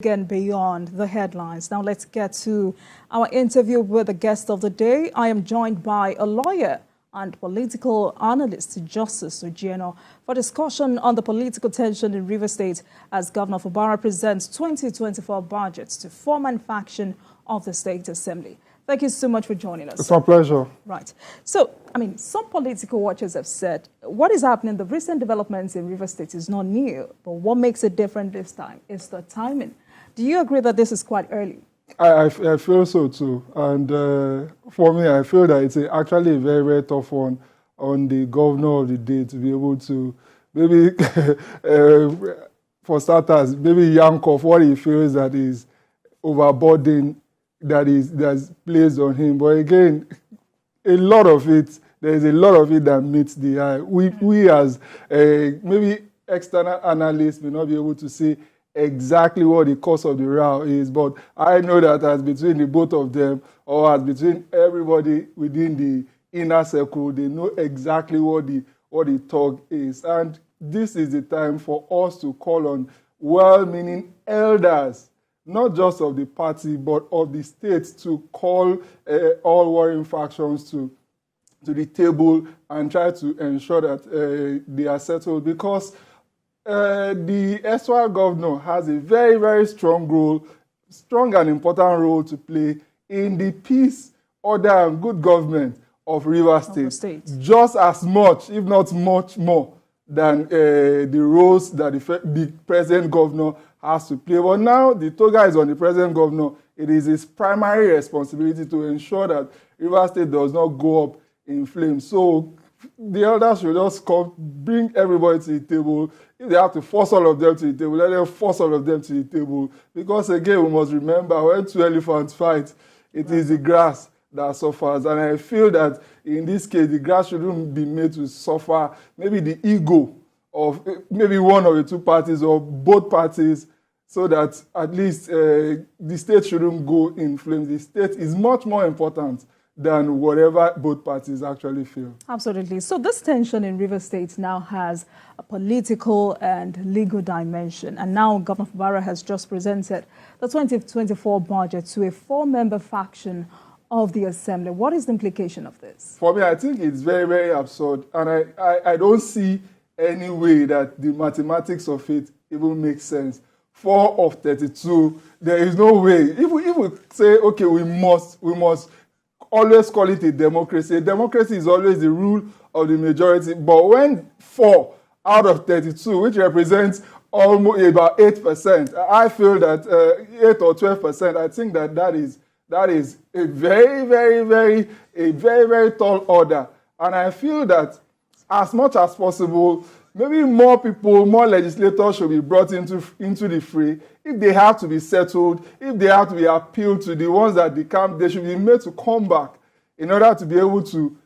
Again, beyond the headlines. Now let's get to our interview with the guest of the day. I am joined by a lawyer and political analyst, Justice Ojienoh, for discussion on the political tension in Rivers State as Governor Fubara presents 2024 budgets to form and faction of the State Assembly. Thank you so much for joining us. It's my pleasure. Right. So, some political watchers have said what is happening, the recent developments in Rivers State is not new, but what makes it different this time is the timing. Do you agree that this is quite early? I feel so too. And for me, I feel that it's actually a very, very tough one on the governor of the day to be able to maybe, for starters, maybe yank off what he feels that is overburden that's placed on him. But again, there's a lot of it that meets the eye. We as maybe external analysts may not be able to see exactly what the cause of the row is, but I know that as between the both of them, or as between everybody within the inner circle, they know exactly what the talk is. And this is the time for us to call on well-meaning elders, not just of the party, but of the state, to call all warring factions to the table and try to ensure that they are settled, because the erstwhile governor has a very, very strong and important role to play in the peace, order, and good government of Rivers State. Just as much, if not much more, than the roles that the present governor has to play. But now the toga is on the present governor. It is his primary responsibility to ensure that Rivers State does not go up in flames. So the elders should just come, bring everybody to the table. If they have to force all of them to the table, let them force all of them to the table. Because again, we must remember, when two elephants fight, it is the grass that suffers. And I feel that in this case, the grass shouldn't be made to suffer maybe the ego of maybe one of the two parties or both parties, so that at least the state shouldn't go in flames. The state is much more important than whatever both parties actually feel. Absolutely. So this tension in Rivers State now has a political and legal dimension. And now Governor Fubara has just presented the 2024 budget to a 4-member faction of the Assembly. What is the implication of this? For me, I think it's very, very absurd. And I don't see any way that the mathematics of it even makes sense. 4 of 32, there is no way. If we say, okay, we must always call it a democracy. A democracy is always the rule of the majority. But when 4 out of 32, which represents almost about 8%, I feel that 8 or 12%, I think that is a very, very tall order. And I feel that as much as possible, maybe more people, more legislators should be brought into the fray. If they have to be settled, if they have to be appealed to, the ones that decamp, they should be made to come back in order to be able to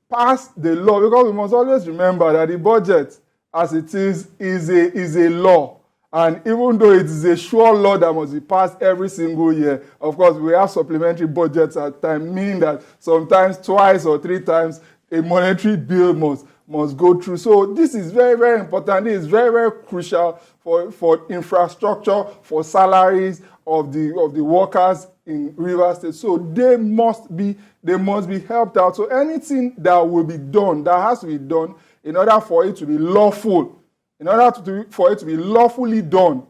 pass the law. Because we must always remember that the budget, as it is a law. And even though it is a sure law that must be passed every single year, of course, we have supplementary budgets at times, meaning that sometimes 2 or 3 times a monetary bill must go through. So this is very, very important. It is very, very crucial for infrastructure, for salaries of the workers in Rivers State. So they must be helped out. So anything that will be done, that has to be done in order for it to be lawful, for it to be lawfully done,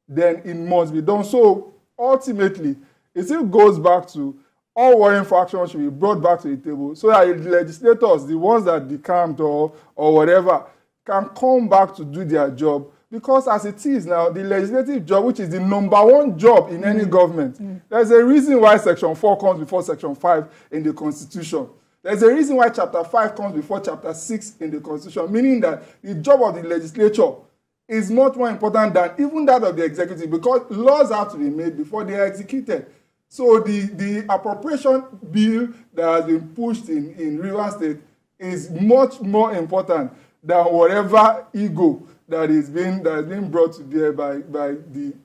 then it must be done. So ultimately, it still goes back to all warring factions should be brought back to the table so that the legislators, the ones that decamped or whatever, can come back to do their job. Because as it is now, the legislative job, which is the #1 job in any government, there's a reason why Section 4 comes before Section 5 in the Constitution. There's a reason why Chapter 5 comes before Chapter 6 in the Constitution, meaning that the job of the legislature is much more important than even that of the executive, because laws have to be made before they are executed. So the appropriation bill that has been pushed in Rivers State is much more important than whatever ego that is being brought to bear by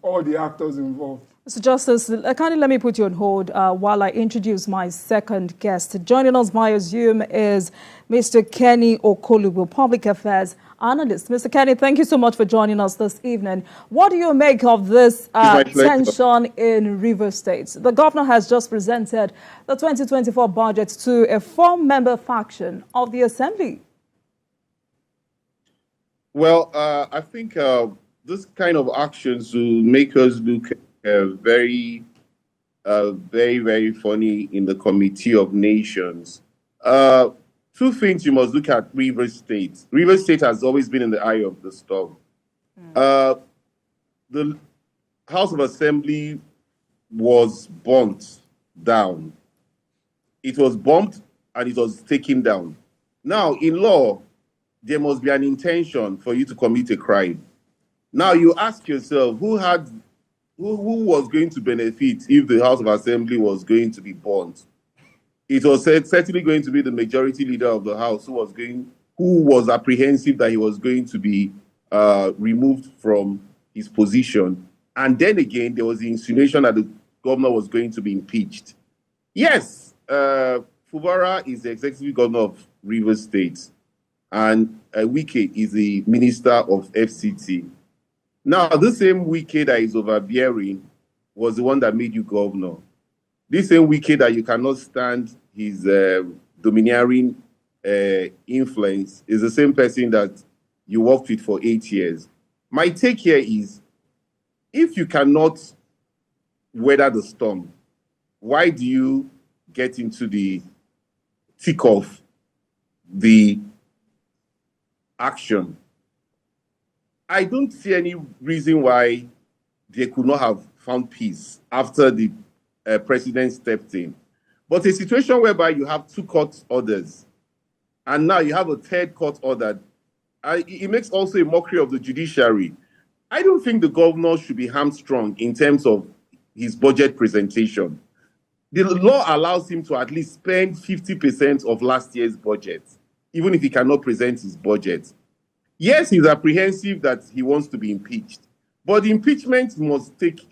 all the actors involved. Mr. Justice, kindly let me put you on hold while I introduce my second guest. Joining us via Zoom is Mr. Kenny Okolugbo, Public Affairs Analyst. Mr. Kenny, thank you so much for joining us this evening. What do you make of this tension in Rivers State? The governor has just presented the 2024 budget to a four-member faction of the Assembly. Well, I think this kind of actions will make us look very, very funny in the Committee of Nations. Two things you must look at Rivers State. Rivers State has always been in the eye of the storm. The House of Assembly was burnt down. It was bombed and it was taken down. Now, in law, there must be an intention for you to commit a crime. Now, you ask yourself, who was going to benefit if the House of Assembly was going to be burnt? It was certainly going to be the majority leader of the House who was apprehensive that he was going to be removed from his position. And then again, there was the insinuation that the governor was going to be impeached. Yes, Fubara is the executive governor of Rivers State, and Wike is the minister of FCT. Now, this same Wike that is overbearing was the one that made you governor. This same Wike that you cannot stand his domineering influence is the same person that you worked with for 8 years. My take here is, if you cannot weather the storm, why do you get into the thick of the action? I don't see any reason why they could not have found peace after the president stepped in. But a situation whereby you have two court orders, and now you have a third court order, it makes also a mockery of the judiciary. I don't think the governor should be hamstrung in terms of his budget presentation. The law allows him to at least spend 50% of last year's budget, even if he cannot present his budget. Yes, he's apprehensive that he wants to be impeached, but the impeachment must take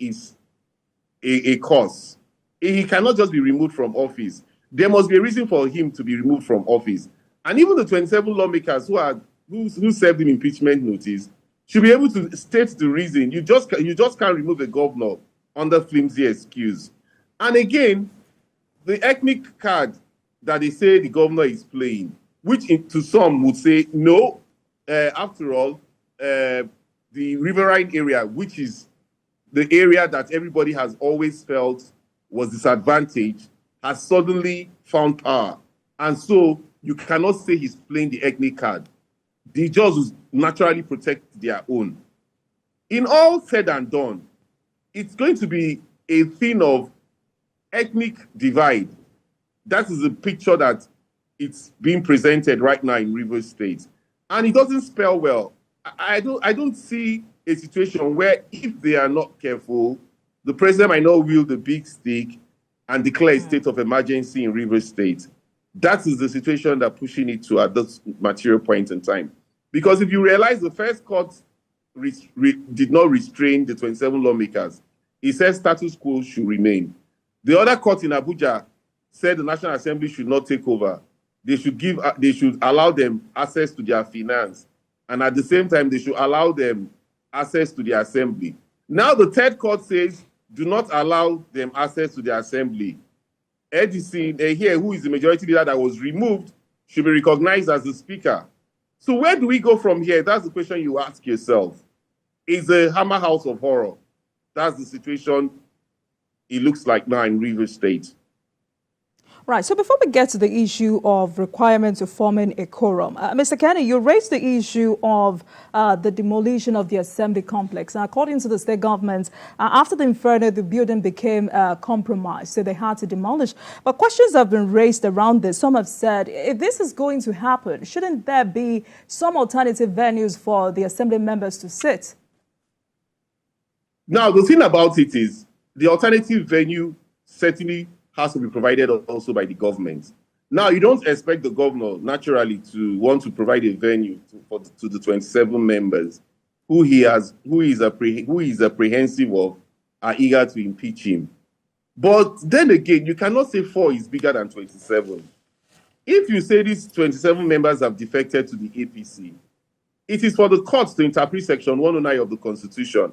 a course. He cannot just be removed from office. There must be a reason for him to be removed from office. And even the 27 lawmakers who served him impeachment notice should be able to state the reason. You just can't remove a governor under flimsy excuse. And again, the ethnic card that they say the governor is playing, which to some would say, no, after all, the riverine area, which is the area that everybody has always felt was disadvantaged, has suddenly found power. And so you cannot say he's playing the ethnic card. The judges naturally protect their own. In all said and done, it's going to be a thing of ethnic divide. That is the picture that it's being presented right now in Rivers State. And it doesn't spell well. I don't see a situation where, if they are not careful, the president might not wield the big stick and declare a state of emergency in Rivers State. That is the situation they're pushing it to at this material point in time. Because if you realize, the first court did not restrain the 27 lawmakers. It said status quo should remain. The other court in Abuja said the National Assembly should not take over. They should allow them access to their finance. And at the same time, they should allow them access to the assembly. Now the third court says, do not allow them access to the assembly. Edison, here, who is the majority leader that was removed, should be recognized as the speaker. So where do we go from here? That's the question you ask yourself. Is a hammer house of horror? That's the situation it looks like now in Rivers State. Right. So before we get to the issue of requirements of forming a quorum, Mr. Kenny, you raised the issue of the demolition of the assembly complex. And according to the state government, after the inferno, the building became compromised, so they had to demolish. But questions have been raised around this. Some have said, if this is going to happen, shouldn't there be some alternative venues for the assembly members to sit? Now, the thing about it is, the alternative venue certainly has to be provided also by the government. Now, you don't expect the governor naturally to want to provide a venue to the 27 members who is apprehensive of are eager to impeach him. But then again, you cannot say 4 is bigger than 27. If you say these 27 members have defected to the APC, it is for the courts to interpret Section 109 of the Constitution.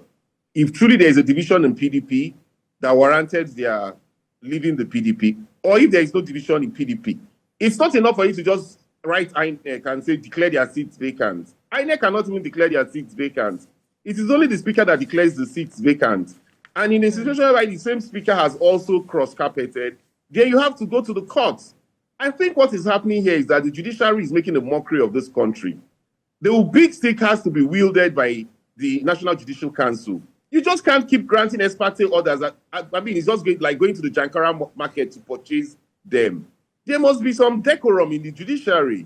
If truly there is a division in PDP that warranted their leaving the PDP, or if there is no division in PDP, it's not enough for you to just write INEC and say declare their seats vacant. INEC cannot even declare their seats vacant. It is only the speaker that declares the seats vacant. And in a situation where the same speaker has also cross-carpeted, then you have to go to the courts. I think what is happening here is that the judiciary is making a mockery of this country. The big stick has to be wielded by the National Judicial Council. You just can't keep granting ex parte orders. I mean, it's just like going to the Jankara market to purchase them. There must be some decorum in the judiciary.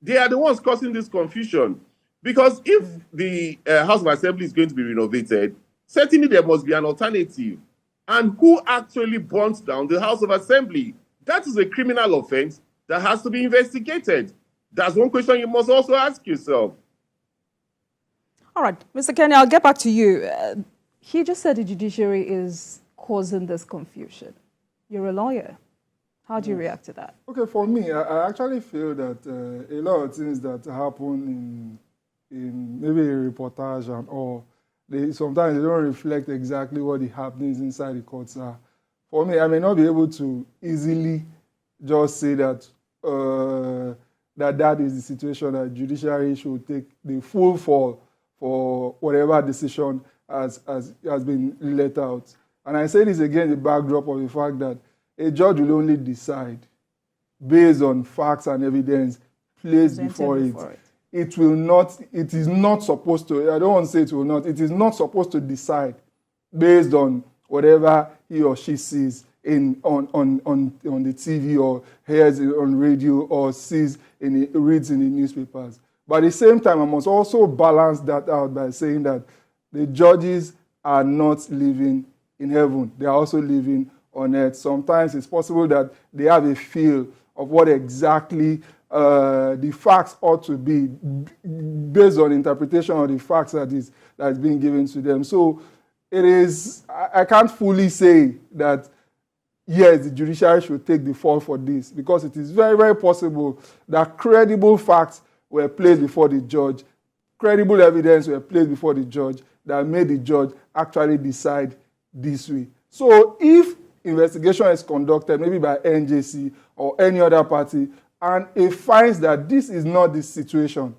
They are the ones causing this confusion. Because if the House of Assembly is going to be renovated, certainly there must be an alternative. And who actually burnt down the House of Assembly? That is a criminal offense that has to be investigated. That's one question you must also ask yourself. All right, Mr. Kenny, I'll get back to you. He just said the judiciary is causing this confusion. You're a lawyer. How do you react to that? Okay, for me, I actually feel that a lot of things that happen in maybe a reportage and all, sometimes they don't reflect exactly what the happenings inside the courts are. For me, I may not be able to easily just say that that is the situation that judiciary should take the full fall for whatever decision has been let out. And I say this again, the backdrop of the fact that a judge will only decide based on facts and evidence placed before it. It is not supposed to, I don't want to say it will not, it is not supposed to decide based on whatever he or she sees on the TV or hears on radio or reads in the newspapers. But at the same time, I must also balance that out by saying that the judges are not living in heaven. They are also living on earth. Sometimes it's possible that they have a feel of what exactly the facts ought to be based on interpretation of the facts that is being given to them. So it is, I can't fully say that, yes, the judiciary should take the fall for this, because it is very, very possible that credible facts were placed before the judge, credible evidence were placed before the judge that made the judge actually decide this way. So if investigation is conducted, maybe by NJC or any other party, and it finds that this is not the situation,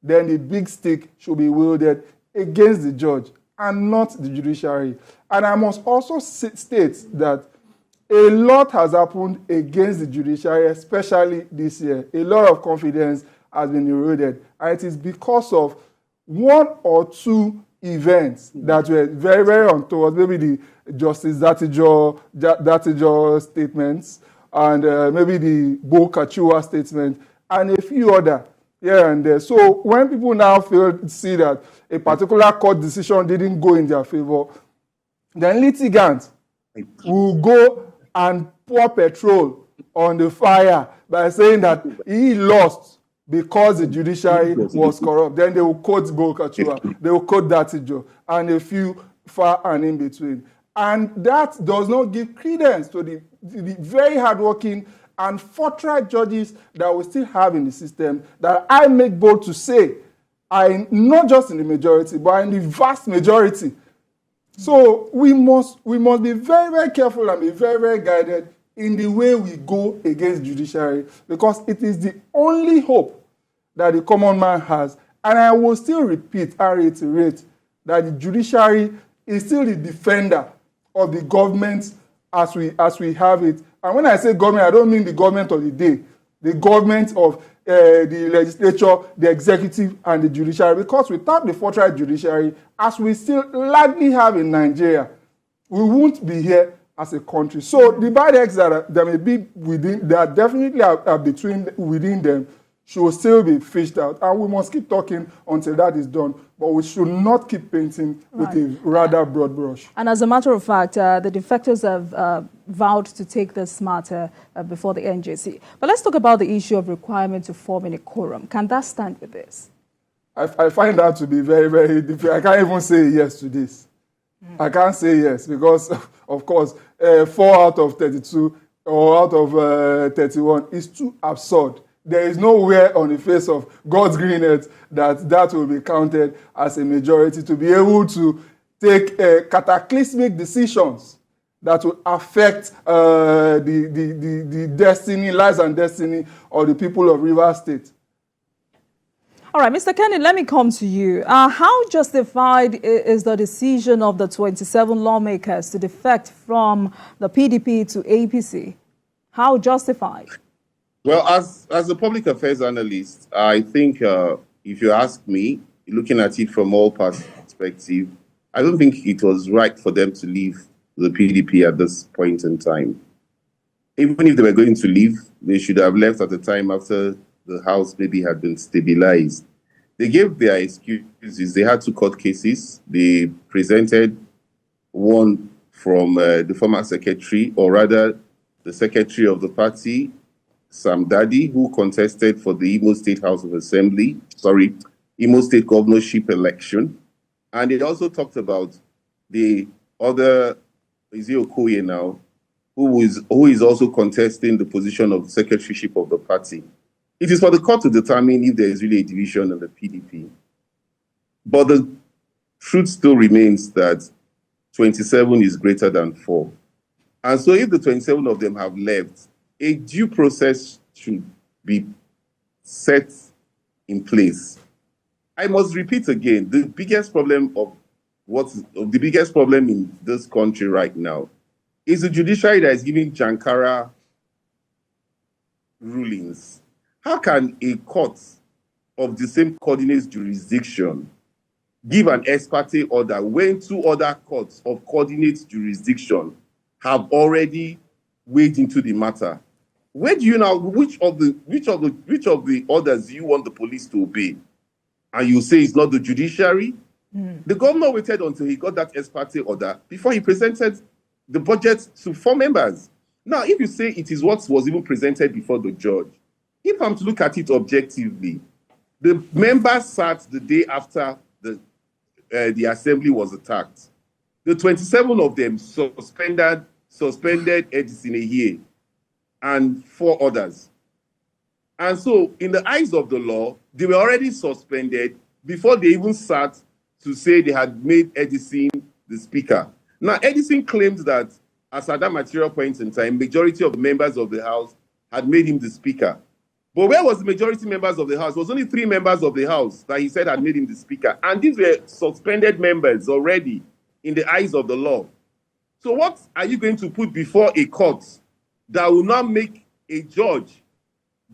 then the big stick should be wielded against the judge and not the judiciary. And I must also state that a lot has happened against the judiciary, especially this year. A lot of confidence has been eroded. And it is because of one or two events that were very, very untoward. Maybe the Justice Datijo statements, and maybe the Bo Kachua statement, and a few other here and there. So when people now see that a particular court decision didn't go in their favor, then litigants will go and pour petrol on the fire by saying that he lost because the judiciary was corrupt. Then they will quote Bo Kachua, they will quote Datijo, and a few far and in between. And that does not give credence to the very hardworking and forthright judges that we still have in the system, that I make bold to say are not just in the majority, but in the vast majority. So we must be very, very careful and be very, very guided in the way we go against judiciary, because it is the only hope that the common man has. And I will still repeat and reiterate that the judiciary is still the defender of the government as we have it. And when I say government, I don't mean the government of the day, the government of the legislature, the executive, and the judiciary. Because without the forthright judiciary, as we still largely have in Nigeria, we won't be here as a country. So the bad eggs that may be within, that definitely are within them, should still be fished out. And we must keep talking until that is done. But we should not keep painting with a rather broad brush. And as a matter of fact, the defectors have vowed to take this matter before the NJC. But let's talk about the issue of requirement to form in a quorum. Can that stand with this? I find that to be very, very difficult. I can't even say yes to this. I can't say yes because, of course, 4 out of 32 or out of 31 is too absurd. There is nowhere on the face of God's green earth that will be counted as a majority to be able to take cataclysmic decisions that will affect the destiny, lives and destiny of the people of Rivers State. All right, Mr. Kenny, let me come to you. How justified is the decision of the 27 lawmakers to defect from the PDP to APC? How justified? Well, as a public affairs analyst, I think if you ask me, looking at it from all perspectives, I don't think it was right for them to leave the PDP at this point in time. Even if they were going to leave, they should have left at the time after the House maybe had been stabilized. They gave their excuses. They had 2 court cases. They presented one from the former secretary, or rather the secretary of the party, Sam Dadi, who contested for the Imo State Imo State governorship election. And they also talked about the other, is it Ojienoh, who is also contesting the position of secretaryship of the party. It is for the court to determine if there is really a division of the PDP. But the truth still remains that 27 is greater than 4. And so if the 27 of them have left, a due process should be set in place. I must repeat again, the biggest problem in this country right now is the judiciary that is giving Jankara rulings. How can a court of the same coordinate jurisdiction give an ex parte order when 2 other courts of coordinate jurisdiction have already weighed into the matter? Where do you now, which of the orders do you want the police to obey? And you say it's not the judiciary? The governor waited until he got that ex parte order before he presented the budget to 4 members. Now, if you say it is what was even presented before the judge, if I'm to look at it objectively, the members sat the day after the assembly was attacked. The 27 of them suspended Edison Ehie and 4 others. And so, in the eyes of the law, they were already suspended before they even sat to say they had made Edison the speaker. Now, Edison claimed that as at that material point in time, majority of the members of the House had made him the speaker. But where was the majority members of the House? It was only 3 members of the House that he said had made him the speaker. And these were suspended members already in the eyes of the law. So what are you going to put before a court that will not make a judge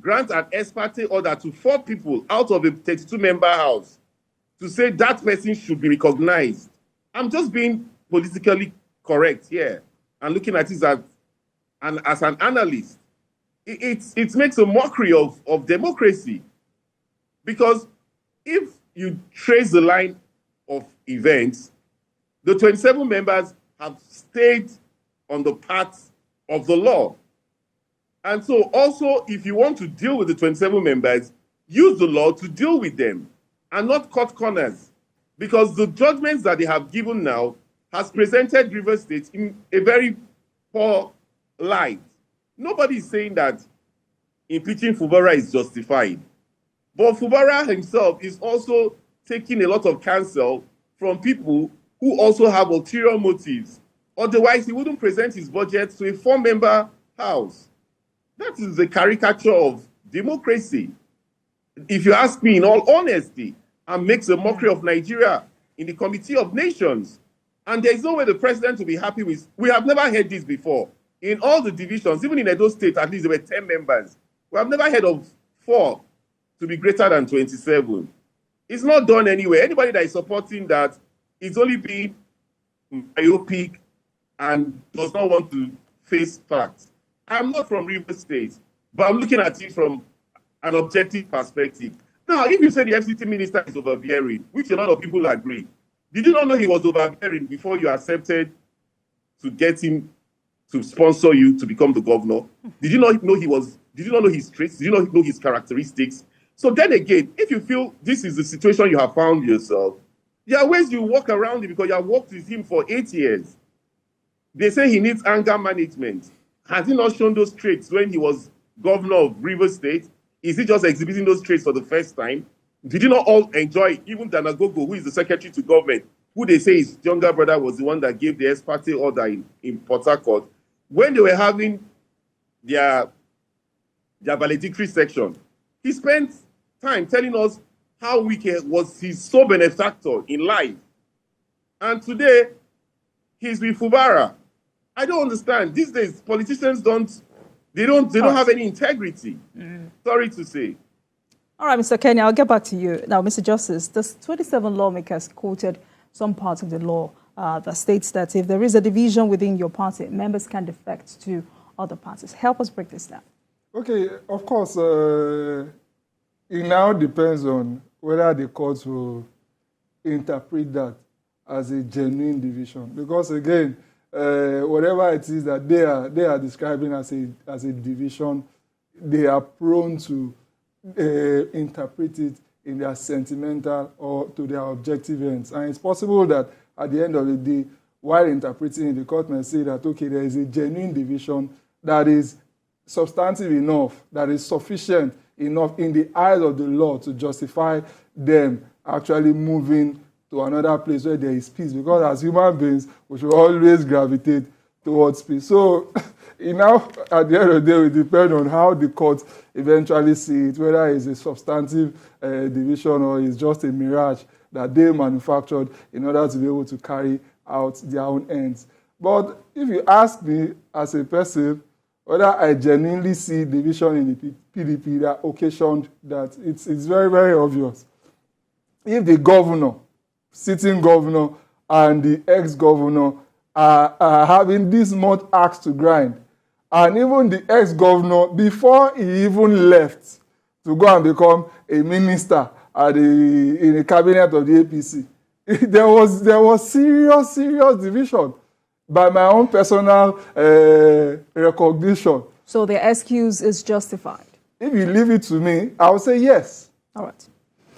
grant an ex parte order to 4 people out of a 32-member House to say that person should be recognized? I'm just being politically correct here and looking at it as an analyst. It makes a mockery of democracy, because if you trace the line of events, the 27 members have stayed on the path of the law. And so also, if you want to deal with the 27 members, use the law to deal with them and not cut corners, because the judgments that they have given now has presented Rivers State in a very poor light. Nobody is saying that impeaching Fubara is justified. But Fubara himself is also taking a lot of counsel from people who also have ulterior motives. Otherwise, he wouldn't present his budget to a 4-member House. That is the caricature of democracy, if you ask me in all honesty, and makes a mockery of Nigeria in the Committee of Nations. And there is no way the president will be happy with. We have never heard this before. In all the divisions, even in Edo State, at least there were 10 members. We have never heard of 4 to be greater than 27. It's not done anywhere. Anybody that is supporting that is only being myopic and does not want to face facts. I'm not from Rivers State, but I'm looking at it from an objective perspective. Now, if you say the FCT minister is overbearing, which a lot of people agree, did you not know he was overbearing before you accepted to get him to sponsor you to become the governor? Did you not know did you not know his traits? Did you not know his characteristics? So then again, if you feel this is the situation you have found yourself, There are ways you walk around it because you have worked with him for 8 years. They say he needs anger management. Has he not shown those traits when he was governor of Rivers State? Is he just exhibiting those traits for the first time? Did you not all enjoy, even Danagogo, who is the secretary to government, who they say his younger brother was the one that gave the ex parte order in Port Harcourt, when they were having their valedictory section, he spent time telling us how wicked was his sole benefactor in life. And today, he's with Fubara. I don't understand. These days, politicians don't have any integrity. Sorry to say. All right, Mr. Kenny, I'll get back to you. Now, Mr. Justice, the 27 lawmakers quoted some parts of the law that states that if there is a division within your party, members can defect to other parties. Help us break this down. Okay, of course, it now depends on whether the courts will interpret that as a genuine division. Because again, whatever it is that they are describing as a division, they are prone to interpret it in their sentimental or to their objective ends. And it's possible that at the end of the day, while interpreting it, the court may say that, okay, there is a genuine division that is substantive enough, that is sufficient enough in the eyes of the law to justify them actually moving to another place where there is peace. Because as human beings, we should always gravitate towards peace. So now, at the end of the day, it will depend on how the court eventually see it, whether it's a substantive division or it's just a mirage that they manufactured in order to be able to carry out their own ends. But if you ask me as a person, whether I genuinely see division in the PDP that occasioned that, it's very, very obvious. If the governor, sitting governor, and the ex-governor are having this much axe to grind, and even the ex-governor, before he even left to go and become a minister in the cabinet of the APC, there was serious division by my own personal recognition. So the excuse is justified? If you leave it to me, I will say yes. All right.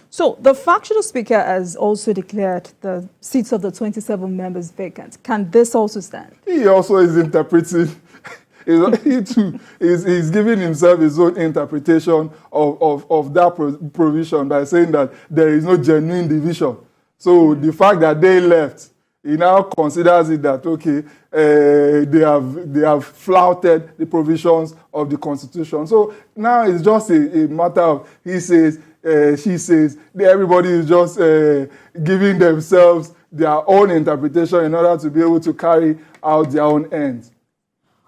So the factional speaker has also declared the seats of the 27 members vacant. Can this also stand? He also is interpreting. He too is giving himself his own interpretation of that provision by saying that there is no genuine division. So the fact that they left, he now considers it that, okay, they have flouted the provisions of the Constitution. So now it's just a matter of he says, she says, everybody is just giving themselves their own interpretation in order to be able to carry out their own ends.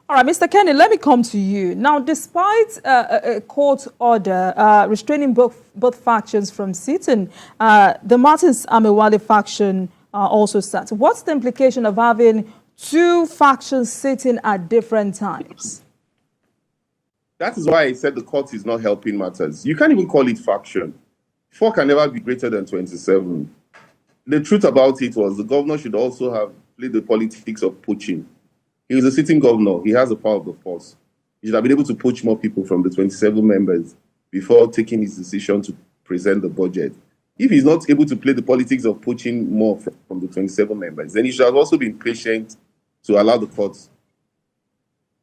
All right, Mr. Kenny, let me come to you. Now, despite a court order restraining both factions from sitting, the Martins Amewale faction also starts. What's the implication of having two factions sitting at different times? That is why I said the court is not helping matters. You can't even call it faction. 4 can never be greater than 27. The truth about it was the governor should also have played the politics of poaching. He was a sitting governor. He has the power of the force. He should have been able to poach more people from the 27 members before taking his decision to present the budget. If he's not able to play the politics of poaching more from the 27 members, then he should have also been patient to allow the courts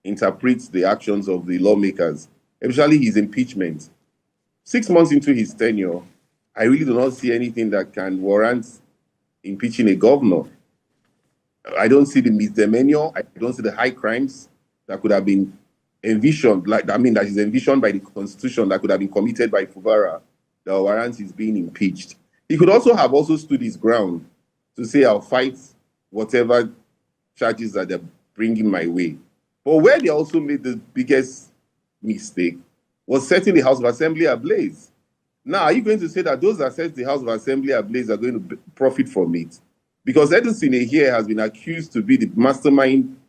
interpret the actions of the lawmakers, especially his impeachment. 6 months into his tenure, I really do not see anything that can warrant impeaching a governor. I don't see the misdemeanor. I don't see the high crimes that could have been envisioned, that is envisioned by the Constitution that could have been committed by Fubara that warrants his being impeached. He could also have stood his ground to say, I'll fight whatever charges that they're bringing my way. But where they also made the biggest mistake was setting the House of Assembly ablaze. Now, are you going to say that those that set the House of Assembly ablaze are going to profit from it? Because Edison here has been accused to be the mastermind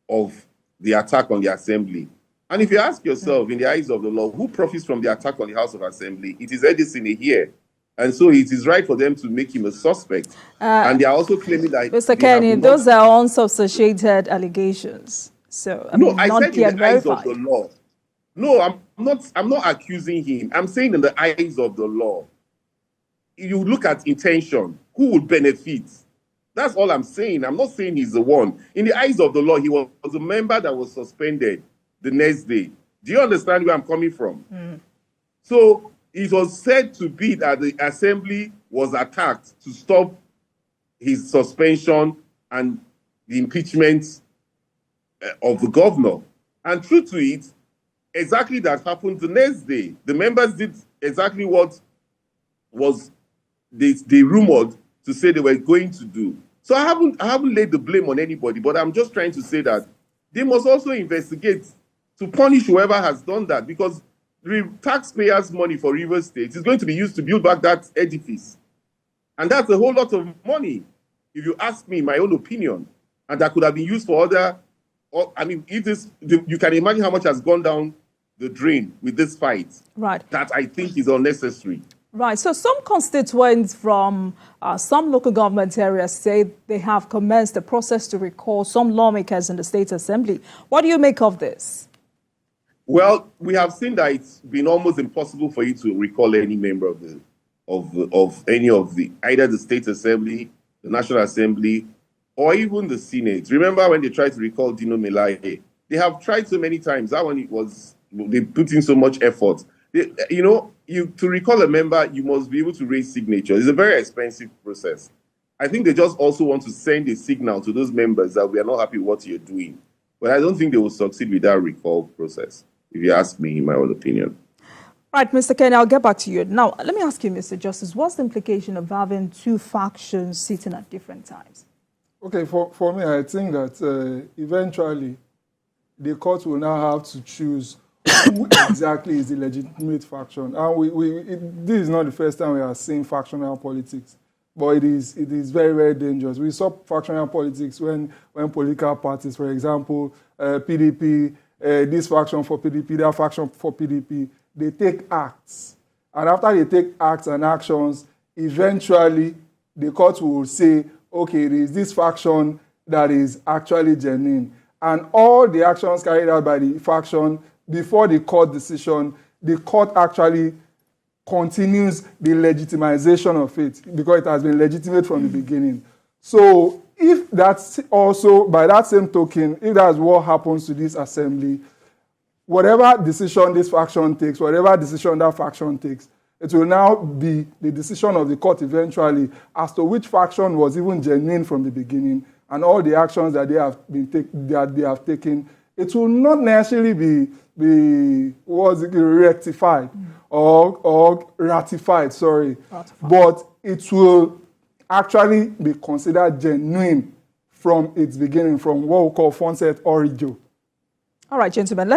of the attack on the Assembly. And if you ask yourself, in the eyes of the law, who profits from the attack on the House of Assembly? It is Edison here. And so it is right for them to make him a suspect. And they are also claiming that... Mr. Kenny, those are unsubstantiated allegations. So, I said in the eyes of the law. No, I'm not accusing him. I'm saying in the eyes of the law. you look at intention, who would benefit? That's all I'm saying. I'm not saying he's the one. In the eyes of the law, he was a member that was suspended the next day. Do you understand where I'm coming from? So it was said to be that the assembly was attacked to stop his suspension and the impeachment of the governor. And true to it, exactly that happened the next day. The members did exactly what was they rumored to say they were going to do. So I haven't laid the blame on anybody, but I'm just trying to say that they must also investigate to punish whoever has done that, because the taxpayers' money for Rivers State is going to be used to build back that edifice. And that's a whole lot of money, if you ask me, my own opinion. And that could have been used for other, I mean, you can imagine how much has gone down the drain with this fight. Right. That I think is unnecessary. Right. So some constituents from some local government areas say they have commenced a process to recall some lawmakers in the State Assembly. What do you make of this? Well, we have seen that it's been almost impossible for you to recall any member of any of the either the State Assembly, the National Assembly, or even the Senate. Remember when they tried to recall Dino Melaye? They have tried so many times. That one they put in so much effort. To recall a member, you must be able to raise signatures. It's a very expensive process. I think they just also want to send a signal to those members that we are not happy with what you're doing. But I don't think they will succeed with that recall process, if you ask me, in my own opinion. Right, Mr. Kenny, I'll get back to you. Now, let me ask you, Mr. Justice, what's the implication of having two factions sitting at different times? Okay, for me, I think that eventually the court will now have to choose who exactly is the legitimate faction. And this is not the first time we are seeing factional politics, but it is very, very dangerous. We saw factional politics when political parties, for example, PDP, this faction for PDP, that faction for PDP, they take acts. And after they take acts and actions, eventually the court will say, okay, there is this faction that is actually genuine. And all the actions carried out by the faction before the court decision, the court actually continues the legitimization of it because it has been legitimate from the beginning. So if that's also, by that same token, if that's what happens to this assembly, whatever decision this faction takes, whatever decision that faction takes, it will now be the decision of the court eventually as to which faction was even genuine from the beginning, and all the actions that they have taken. It will not necessarily be rectified or ratified, but it will actually be considered genuine from its beginning, from what we call Fonset origin. All right, gentlemen.